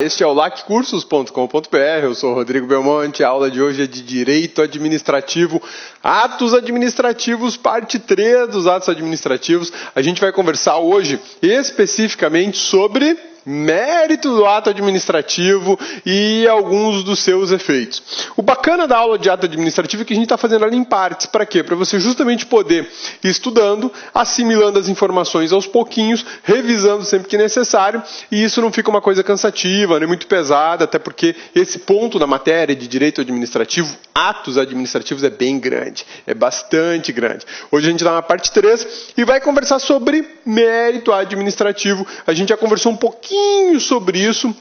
Este é o laccursos.com.br, eu sou o Rodrigo Belmonte, a aula de hoje é de Direito Administrativo, Atos Administrativos, parte 3 dos atos administrativos. A gente vai conversar hoje especificamente sobre mérito do ato administrativo e alguns dos seus efeitos. O bacana da aula de ato administrativo é que a gente está fazendo ela em partes. Para quê? Para você justamente poder ir estudando, assimilando as informações aos pouquinhos, revisando sempre que necessário, e isso não fica uma coisa cansativa, nem muito pesada, até porque esse ponto da matéria de direito administrativo, atos administrativos, é bem grande, é bastante grande. Hoje a gente está na parte 3 e vai conversar sobre mérito administrativo. A gente já conversou um pouquinho sobre isso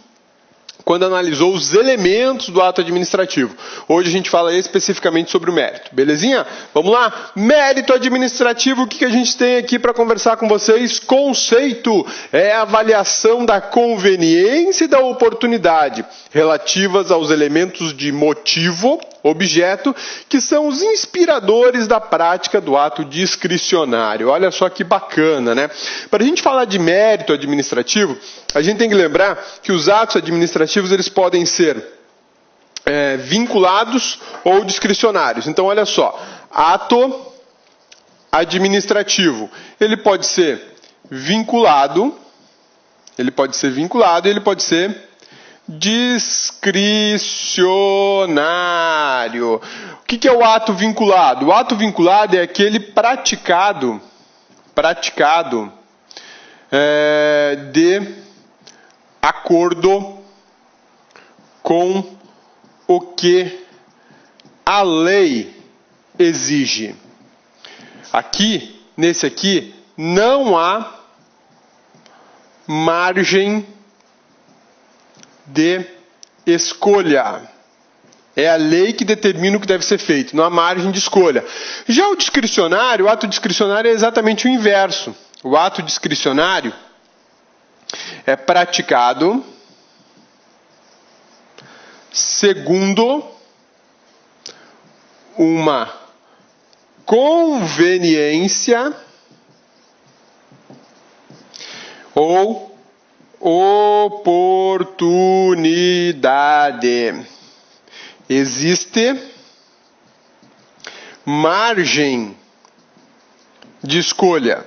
quando analisou os elementos do ato administrativo. Hoje a gente fala especificamente sobre o mérito. Belezinha? Vamos lá? Mérito administrativo, o que a gente tem aqui para conversar com vocês? Conceito é a avaliação da conveniência e da oportunidade relativas aos elementos de motivo, objeto, que são os inspiradores da prática do ato discricionário. Olha só que bacana, né? Para a gente falar de mérito administrativo, a gente tem que lembrar que os atos administrativos eles podem ser vinculados ou discricionários. Então, olha só, ato administrativo, ele pode ser vinculado, e ele pode ser discricionário. O que é o ato vinculado? O ato vinculado é aquele praticado de acordo com o que a lei exige. Nesse aqui, não há margem de escolha. É a lei que determina o que deve ser feito, não há margem de escolha. Já o discricionário, o ato discricionário é exatamente o inverso. O ato discricionário é praticado segundo uma conveniência ou oportunidade. Existe margem de escolha.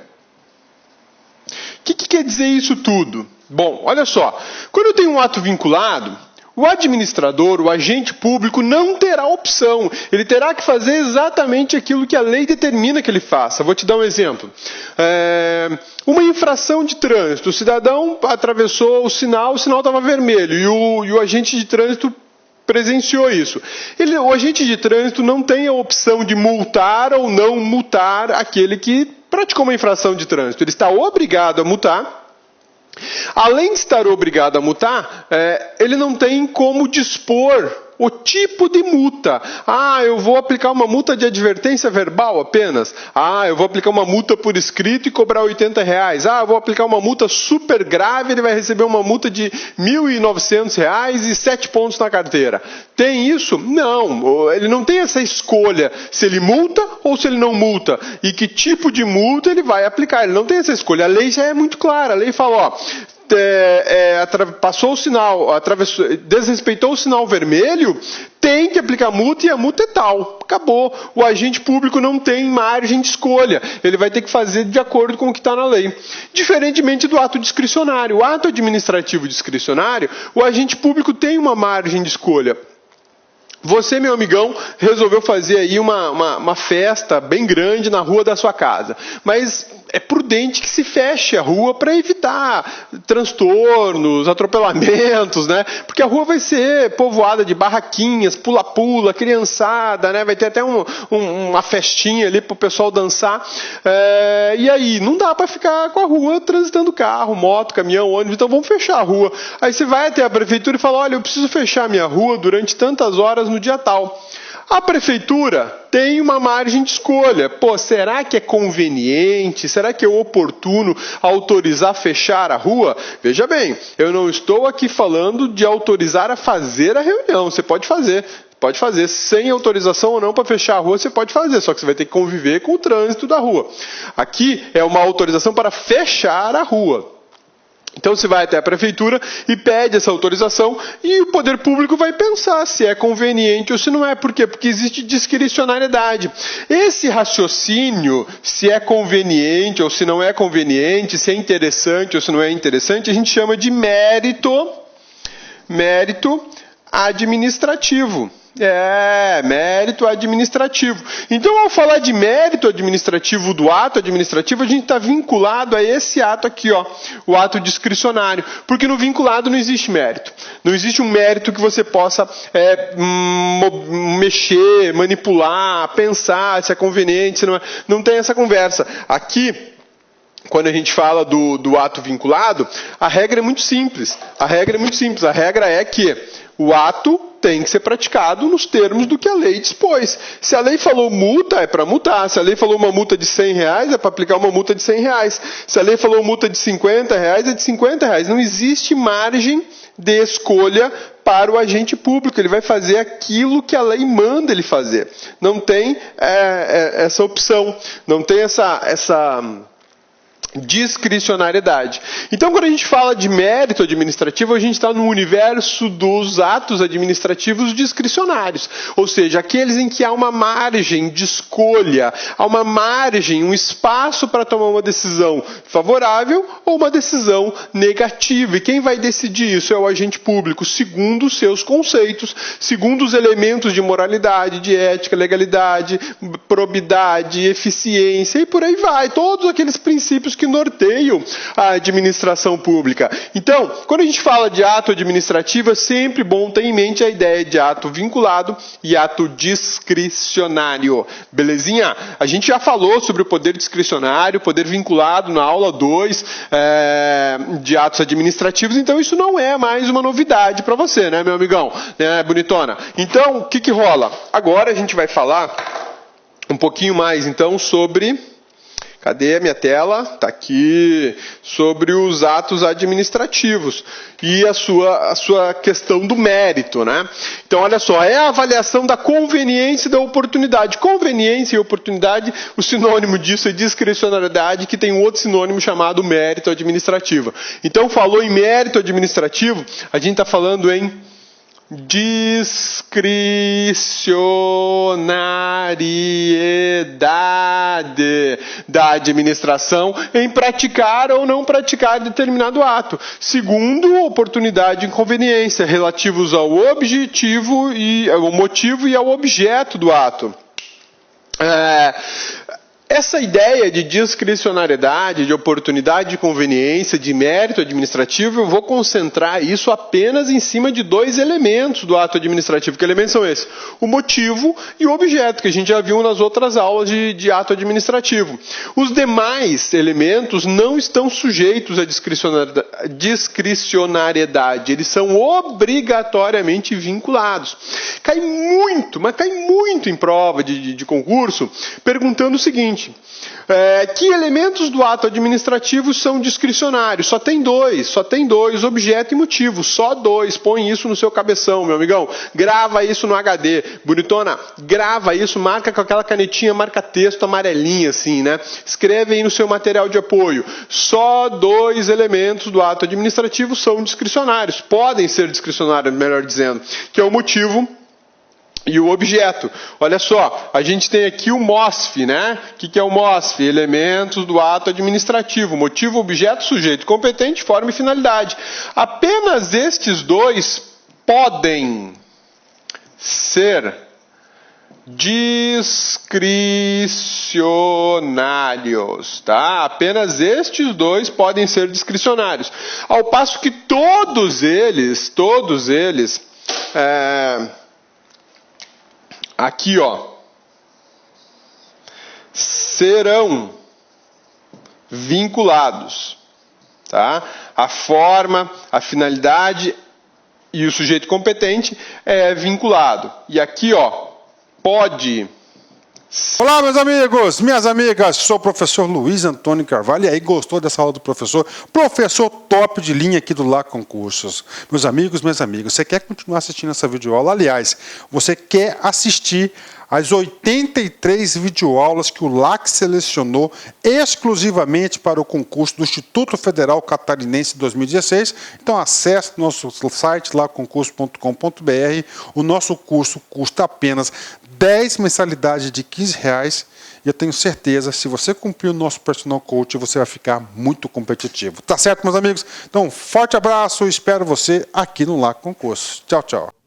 O que quer dizer isso tudo? Bom, olha só. Quando eu tenho um ato vinculado, o administrador, o agente público, não terá opção. Ele terá que fazer exatamente aquilo que a lei determina que ele faça. Vou te dar um exemplo. Uma infração de trânsito. O cidadão atravessou o sinal estava vermelho e o agente de trânsito presenciou isso. O agente de trânsito não tem a opção de multar ou não multar aquele que praticou uma infração de trânsito. Ele está obrigado a multar. Além de estar obrigado a multar, ele não tem como dispor o tipo de multa. Eu vou aplicar uma multa de advertência verbal apenas. Eu vou aplicar uma multa por escrito e cobrar R$80. Eu vou aplicar uma multa super grave, ele vai receber uma multa de R$1.900 e 7 pontos na carteira. Tem isso? Não. Ele não tem essa escolha se ele multa ou se ele não multa. E que tipo de multa ele vai aplicar. Ele não tem essa escolha. A lei já é muito clara. A lei fala, passou o sinal, desrespeitou o sinal vermelho, tem que aplicar multa e a multa é tal. Acabou. O agente público não tem margem de escolha. Ele vai ter que fazer de acordo com o que está na lei. Diferentemente do ato discricionário. O ato administrativo discricionário, o agente público tem uma margem de escolha. Você, meu amigão, resolveu fazer aí uma festa bem grande na rua da sua casa. Mas é prudente que se feche a rua para evitar transtornos, atropelamentos, né? Porque a rua vai ser povoada de barraquinhas, pula-pula, criançada, né? Vai ter até uma festinha ali para o pessoal dançar. E aí, não dá para ficar com a rua transitando carro, moto, caminhão, ônibus, então vamos fechar a rua. Aí você vai até a prefeitura e fala, olha, eu preciso fechar a minha rua durante tantas horas no dia tal. A prefeitura tem uma margem de escolha. Será que é conveniente? Será que é oportuno autorizar fechar a rua? Veja bem, eu não estou aqui falando de autorizar a fazer a reunião. Você pode fazer. Pode fazer, sem autorização ou não para fechar a rua, você pode fazer, só que você vai ter que conviver com o trânsito da rua. Aqui é uma autorização para fechar a rua. Então você vai até a prefeitura e pede essa autorização e o poder público vai pensar se é conveniente ou se não é. Por quê? Porque existe discricionariedade. Esse raciocínio, se é conveniente ou se não é conveniente, se é interessante ou se não é interessante, a gente chama de mérito administrativo. Mérito administrativo. Então, ao falar de mérito administrativo do ato administrativo, a gente está vinculado a esse ato aqui, ó, o ato discricionário. Porque no vinculado não existe mérito. Não existe um mérito que você possa mexer, manipular, pensar se é conveniente, se não é. Não tem essa conversa. Aqui, quando a gente fala do ato vinculado, a regra é muito simples. A regra é que o ato tem que ser praticado nos termos do que a lei dispôs. Se a lei falou multa, é para multar. Se a lei falou uma multa de R$100, é para aplicar uma multa de R$100. Se a lei falou multa de R$50, é de R$50. Não existe margem de escolha para o agente público. Ele vai fazer aquilo que a lei manda ele fazer. Não tem essa opção. Não tem essa discricionariedade. Então, quando a gente fala de mérito administrativo, a gente está no universo dos atos administrativos discricionários, ou seja, aqueles em que há uma margem de escolha, há uma margem, um espaço para tomar uma decisão favorável ou uma decisão negativa. E quem vai decidir isso é o agente público, segundo os seus conceitos, segundo os elementos de moralidade, de ética, legalidade, probidade, eficiência e por aí vai. Todos aqueles princípios que norteiam a administração pública. Então, quando a gente fala de ato administrativo, é sempre bom ter em mente a ideia de ato vinculado e ato discricionário. Belezinha? A gente já falou sobre o poder discricionário, poder vinculado na aula 2 de atos administrativos, então isso não é mais uma novidade para você, né, meu amigão? Né, bonitona? Então, o que rola? Agora a gente vai falar um pouquinho mais, então, sobre... Cadê a minha tela? Está aqui, sobre os atos administrativos e a sua questão do mérito, né? Então, olha só, é a avaliação da conveniência e da oportunidade. Conveniência e oportunidade, o sinônimo disso é discricionariedade, que tem um outro sinônimo chamado mérito administrativo. Então, falou em mérito administrativo, a gente está falando em discricionariedade da administração em praticar ou não praticar determinado ato, segundo oportunidade e inconveniência, relativos ao objetivo e ao motivo e ao objeto do ato. Essa ideia de discricionariedade, de oportunidade de conveniência, de mérito administrativo, eu vou concentrar isso apenas em cima de dois elementos do ato administrativo. Que elementos são esses? O motivo e o objeto, que a gente já viu nas outras aulas de ato administrativo. Os demais elementos não estão sujeitos à discricionariedade. Eles são obrigatoriamente vinculados. Cai muito, mas cai muito em prova de concurso, perguntando o seguinte: que elementos do ato administrativo são discricionários? Só tem dois, objeto e motivo, só dois. Põe isso no seu cabeção, meu amigão. Grava isso no HD. Bonitona, grava isso, marca com aquela canetinha, marca texto amarelinha assim, né? Escreve aí no seu material de apoio. Só dois elementos do ato administrativo são discricionários. Podem ser discricionários, melhor dizendo, que é o motivo e o objeto. Olha só, a gente tem aqui o MOSF, né? O que é o MOSF? Elementos do ato administrativo, motivo, objeto, sujeito, competente, forma e finalidade. Apenas estes dois podem ser discricionários, tá? Apenas estes dois podem ser discricionários. Ao passo que todos eles, aqui, ó, serão vinculados, tá? A forma, a finalidade e o sujeito competente é vinculado. E aqui, ó, pode... Olá, meus amigos, minhas amigas, sou o professor Luiz Antônio Carvalho, e aí, gostou dessa aula do professor? Professor top de linha aqui do Lá Concursos. Meus amigos, minhas amigas, você quer continuar assistindo essa videoaula? Aliás, você quer assistir as 83 videoaulas que o LAC selecionou exclusivamente para o concurso do Instituto Federal Catarinense 2016. Então acesse nosso site lá, concurso.com.br. O nosso curso custa apenas 10 mensalidades de R$15. E eu tenho certeza, se você cumprir o nosso personal coach, você vai ficar muito competitivo. Tá certo, meus amigos? Então, forte abraço e espero você aqui no LAC Concurso. Tchau, tchau.